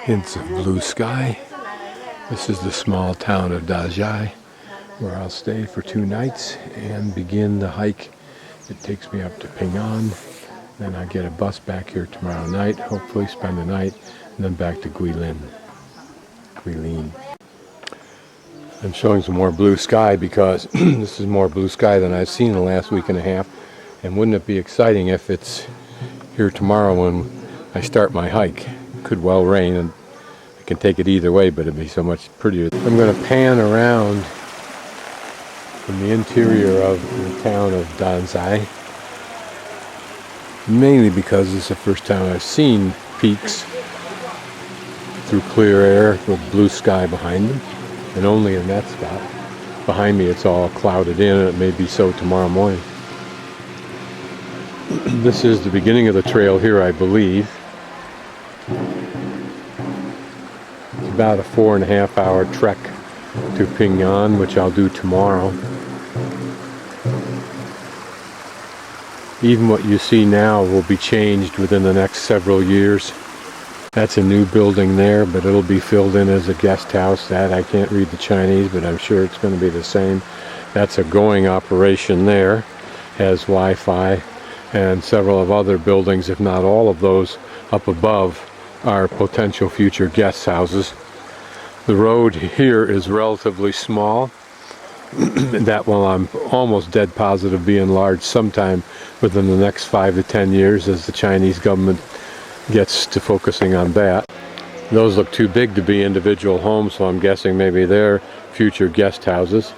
Hints of blue sky. This is the small town of Dazhai, where I'll stay for 2 nights and begin the hike. It takes me up to Ping'an. Then I get a bus back here tomorrow night, hopefully spend the night, and then back to Guilin. I'm showing some more blue sky because this is more blue sky than I've seen in the last week and a half. And wouldn't it be exciting if it's here tomorrow when I start my hike? It could well rain, and I can take it either way, but it'd be so much prettier. I'm going to pan around from the interior of the town of Dazhai, mainly because this is the first time I've seen peaks through clear air with blue sky behind them, and only in that spot. Behind me it's all clouded in, and it may be so tomorrow morning. This is the beginning of the trail here, I believe. It's about a 4.5 hour trek to Ping'an, which I'll do tomorrow. Even what you see now will be changed within the next several years. That's a new building there, but it'll be filled in as a guest house. That I can't read the Chinese, but I'm sure it's going to be the same. That's a going operation there. Has Wi-Fi, and several of other buildings, if not all of those up above, are potential future guest houses. The road here is relatively small. That will, I'm almost dead positive, be enlarged sometime within the next 5 to 10 years as the Chinese government gets to focusing on that. Those look too big to be individual homes, so I'm guessing maybe they're future guest houses.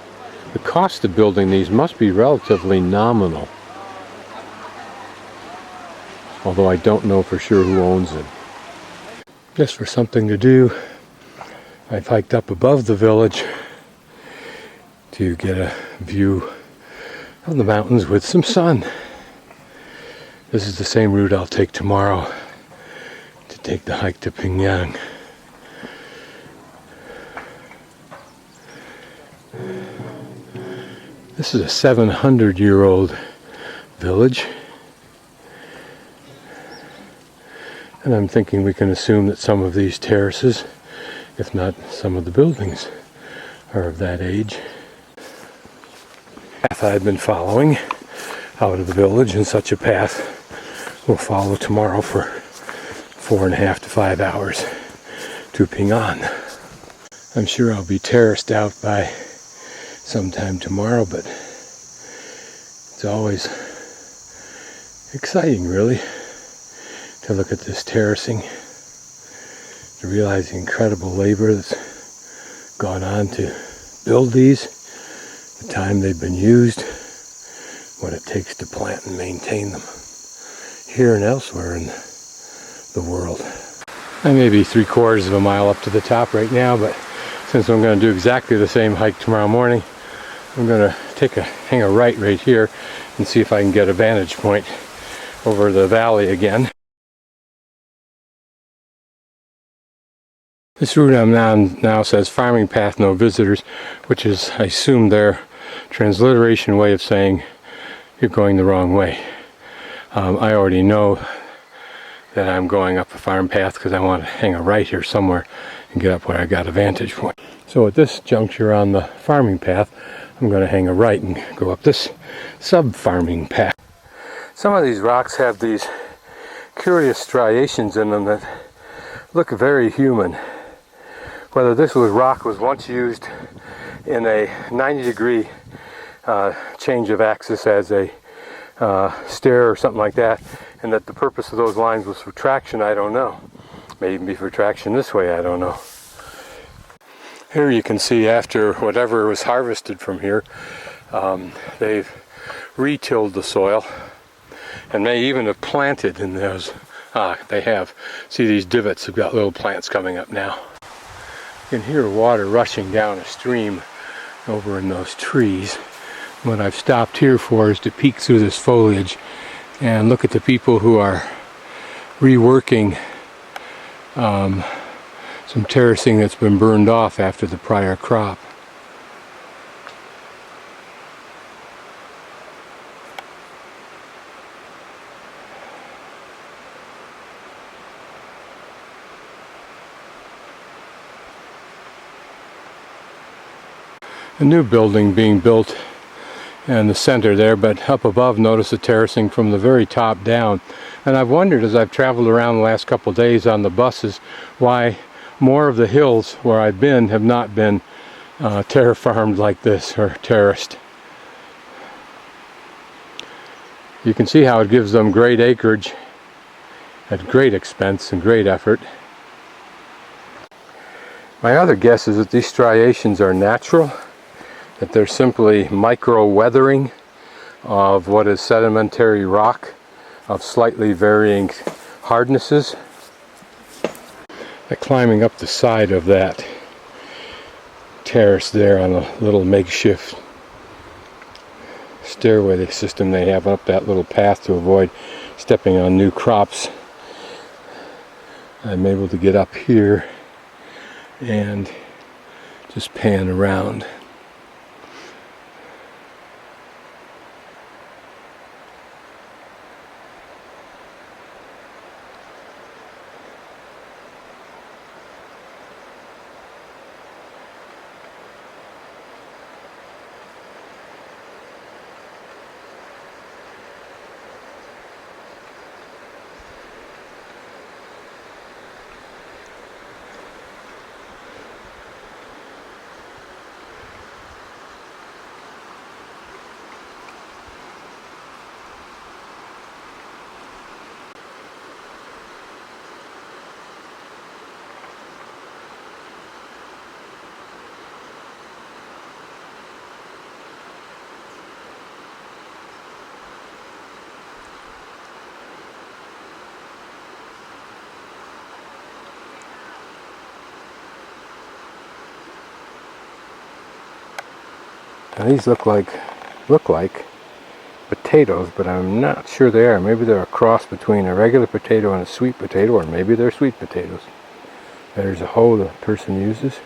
The cost of building these must be relatively nominal, although I don't know for sure who owns it. Just for something to do, I've hiked up above the village to get a view of the mountains with some sun. This is the same route I'll take tomorrow to take the hike to Ping'an. This is a 700-year-old village, and I'm thinking we can assume that some of these terraces, if not some of the buildings, are of that age. The path I've been following out of the village, and such a path we'll follow tomorrow for 4.5 to 5 hours to Ping'an. I'm sure I'll be terraced out by sometime tomorrow, but it's always exciting, really, to look at this terracing, to realize the incredible labor that's gone on to build these, the time they've been used, what it takes to plant and maintain them here and elsewhere in the world. I may be 3/4 of a mile up to the top right now, but since I'm going to do exactly the same hike tomorrow morning, I'm going to hang a right here and see if I can get a vantage point over the valley again. This route I'm on now says farming path, no visitors, which is, I assume, their transliteration way of saying you're going the wrong way. I already know that I'm going up a farm path because I want to hang a right here somewhere and get up where I got a vantage point. So at this juncture on the farming path, I'm going to hang a right and go up this sub-farming path. Some of these rocks have these curious striations in them that look very human. Whether this rock was once used in a 90-degree change of axis as a stair or something like that, and that the purpose of those lines was for traction, I don't know. May even be for traction this way, I don't know. Here you can see after whatever was harvested from here, they've re-tilled the soil and may even have planted in those. They have. See, these divots have got little plants coming up now. You can hear water rushing down a stream over in those trees. What I've stopped here for is to peek through this foliage and look at the people who are reworking some terracing that's been burned off after the prior crop. a new building being built in the center there, but up above notice the terracing from the very top down. And I've wondered as I've traveled around the last couple days on the buses why more of the hills where I've been have not been terra farmed like this, or terraced. You can see how it gives them great acreage at great expense and great effort. My other guess is that these striations are natural, that they're simply micro-weathering of what is sedimentary rock of slightly varying hardnesses. They're climbing up the side of that terrace there on a little makeshift stairway system they have up that little path to avoid stepping on new crops. I'm able to get up here and just pan around. Now these look like potatoes, but I'm not sure they are. Maybe they're a cross between a regular potato and a sweet potato, or maybe they're sweet potatoes. There's a hoe the person uses.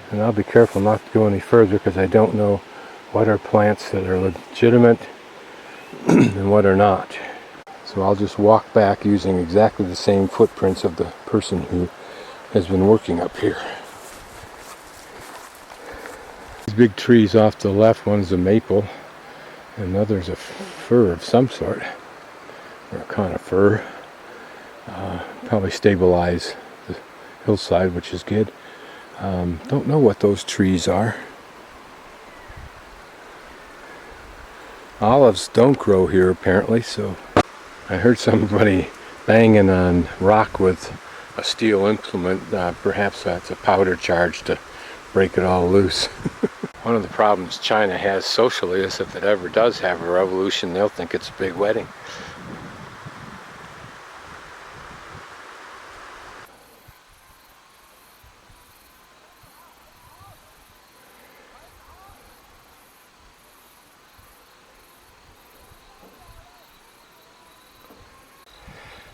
And I'll be careful not to go any further because I don't know what are plants that are legitimate and what are not. So I'll just walk back using exactly the same footprints of the person who has been working up here. These big trees off to the left, one is a maple, and another's a fir of some sort, or a conifer. Probably stabilize the hillside, which is good. Don't know what those trees are. Olives don't grow here apparently, so I heard somebody banging on rock with a steel implement. Perhaps that's a powder charge to break it all loose. One of the problems China has socially is if it ever does have a revolution, they'll think it's a big wedding.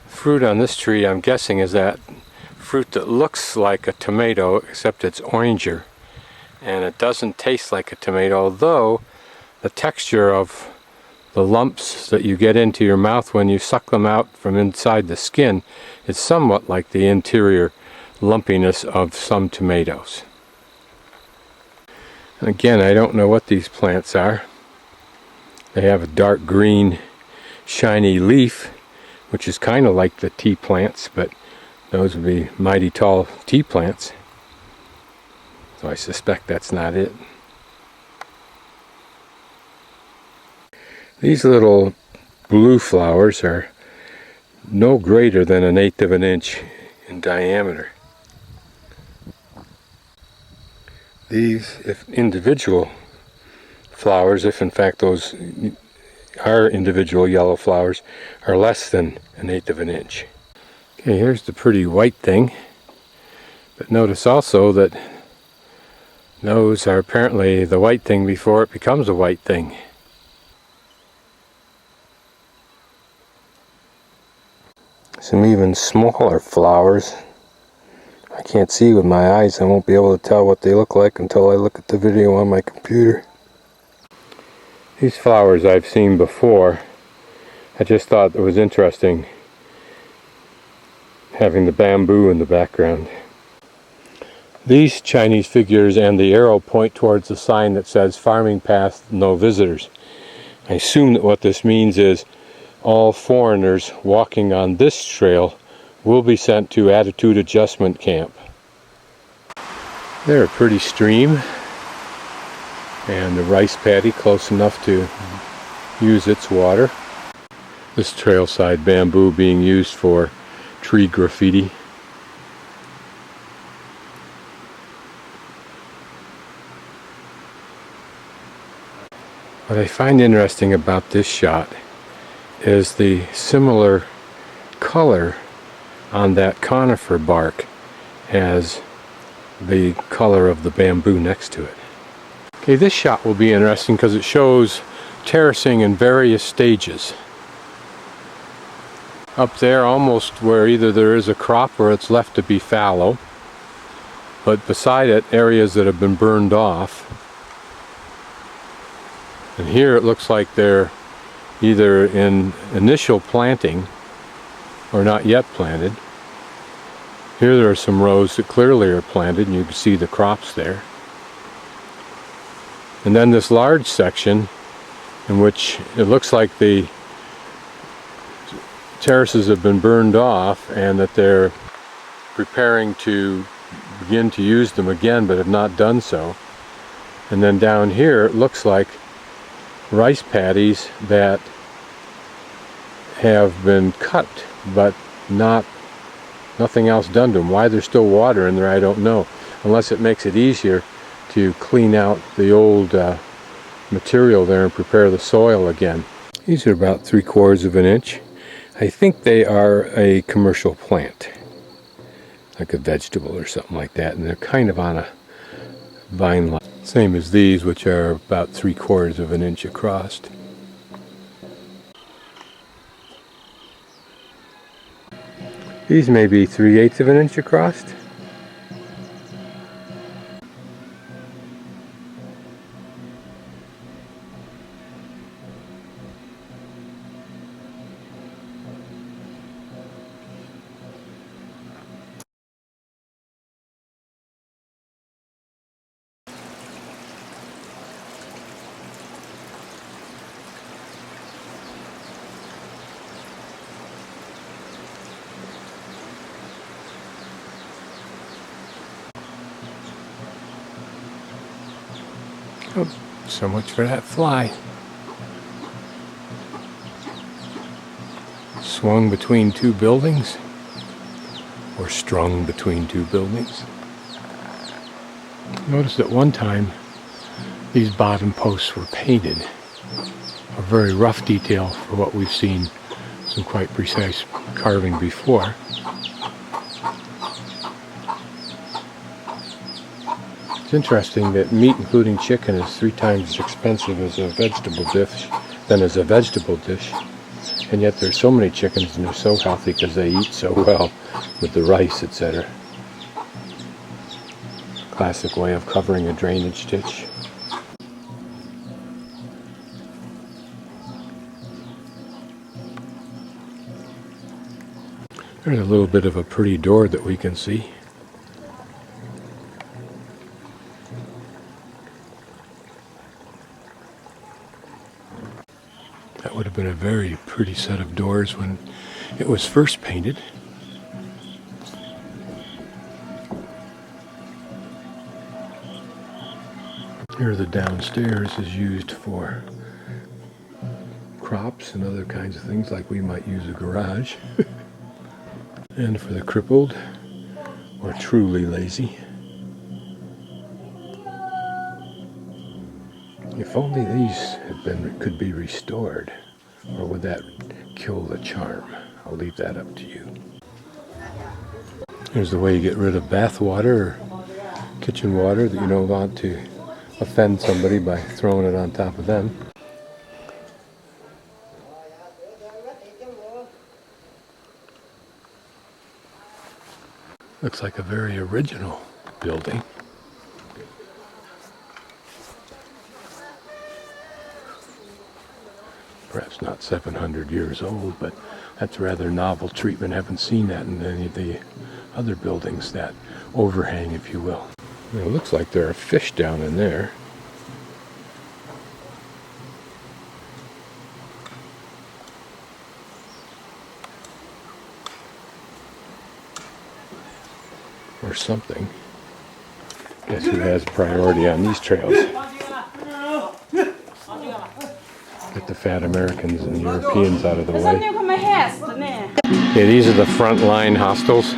Fruit on this tree, I'm guessing, is that fruit that looks like a tomato, except it's oranger. And it doesn't taste like a tomato, although the texture of the lumps that you get into your mouth when you suck them out from inside the skin is somewhat like the interior lumpiness of some tomatoes. Again, I don't know what these plants are. They have a dark green shiny leaf, which is kind of like the tea plants, but those would be mighty tall tea plants. So I suspect that's not it. These little blue flowers are no greater than 1/8 of an inch in diameter. These, if individual flowers, if in fact those are individual yellow flowers, are less than 1/8 of an inch. Okay, here's the pretty white thing. But notice also that those are apparently the white thing before it becomes a white thing. Some even smaller flowers. I can't see with my eyes. I won't be able to tell what they look like until I look at the video on my computer. These flowers I've seen before. I just thought it was interesting having the bamboo in the background. These Chinese figures and the arrow point towards the sign that says farming path, no visitors. I assume that what this means is all foreigners walking on this trail will be sent to attitude adjustment camp. They're a pretty stream, and the rice paddy close enough to use its water. This trailside bamboo being used for tree graffiti. What I find interesting about this shot is the similar color on that conifer bark as the color of the bamboo next to it. Okay, this shot will be interesting because it shows terracing in various stages. Up there, almost where either there is a crop or it's left to be fallow, but beside it, areas that have been burned off. And here it looks like they're either in initial planting or not yet planted. Here there are some rows that clearly are planted, and you can see the crops there. And then this large section in which it looks like the terraces have been burned off and that they're preparing to begin to use them again but have not done so. And then down here it looks like rice paddies that have been cut but nothing else done to them. Why there's still water in there I don't know, unless it makes it easier to clean out the old material there and prepare the soil again. These are about 3/4 of an inch. I think they are a commercial plant, like a vegetable or something like that, and they're kind of on a vine line. Same as these, which are about 3/4 of an inch across. These may be 3/8 of an inch across. Oh, so much for that fly. Swung between two buildings, or strung between two buildings. Notice at one time these bottom posts were painted. A very rough detail for what we've seen some quite precise carving before. It's interesting that meat, including chicken, is 3 times as expensive as a vegetable dish than as a vegetable dish. And yet there's so many chickens and they're so healthy because they eat so well with the rice, etc. Classic way of covering a drainage ditch. There's a little bit of a pretty door that we can see. That would have been a very pretty set of doors when it was first painted. Here the downstairs is used for crops and other kinds of things like we might use a garage. And for the crippled or truly lazy. If only these could be restored, or would that kill the charm? I'll leave that up to you. Here's the way you get rid of bath water or kitchen water that you don't want to offend somebody by throwing it on top of them. Looks like a very original building. Perhaps not 700 years old, but that's a rather novel treatment. Haven't seen that in any of the other buildings, that overhang, if you will. It looks like there are fish down in there. Or something. Guess who has priority on these trails? Get the fat Americans and Europeans out of the way. Yeah, these are the front line hostels.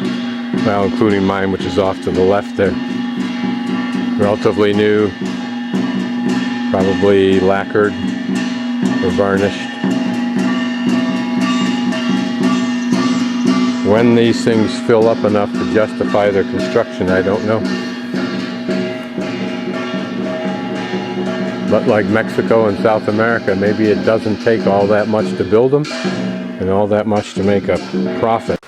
Well, including mine, which is off to the left there. Relatively new. Probably lacquered or varnished. When these things fill up enough to justify their construction, I don't know. But like Mexico and South America, maybe it doesn't take all that much to build them and all that much to make a profit.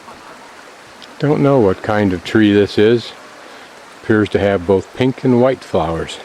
Don't know what kind of tree this is. Appears to have both pink and white flowers.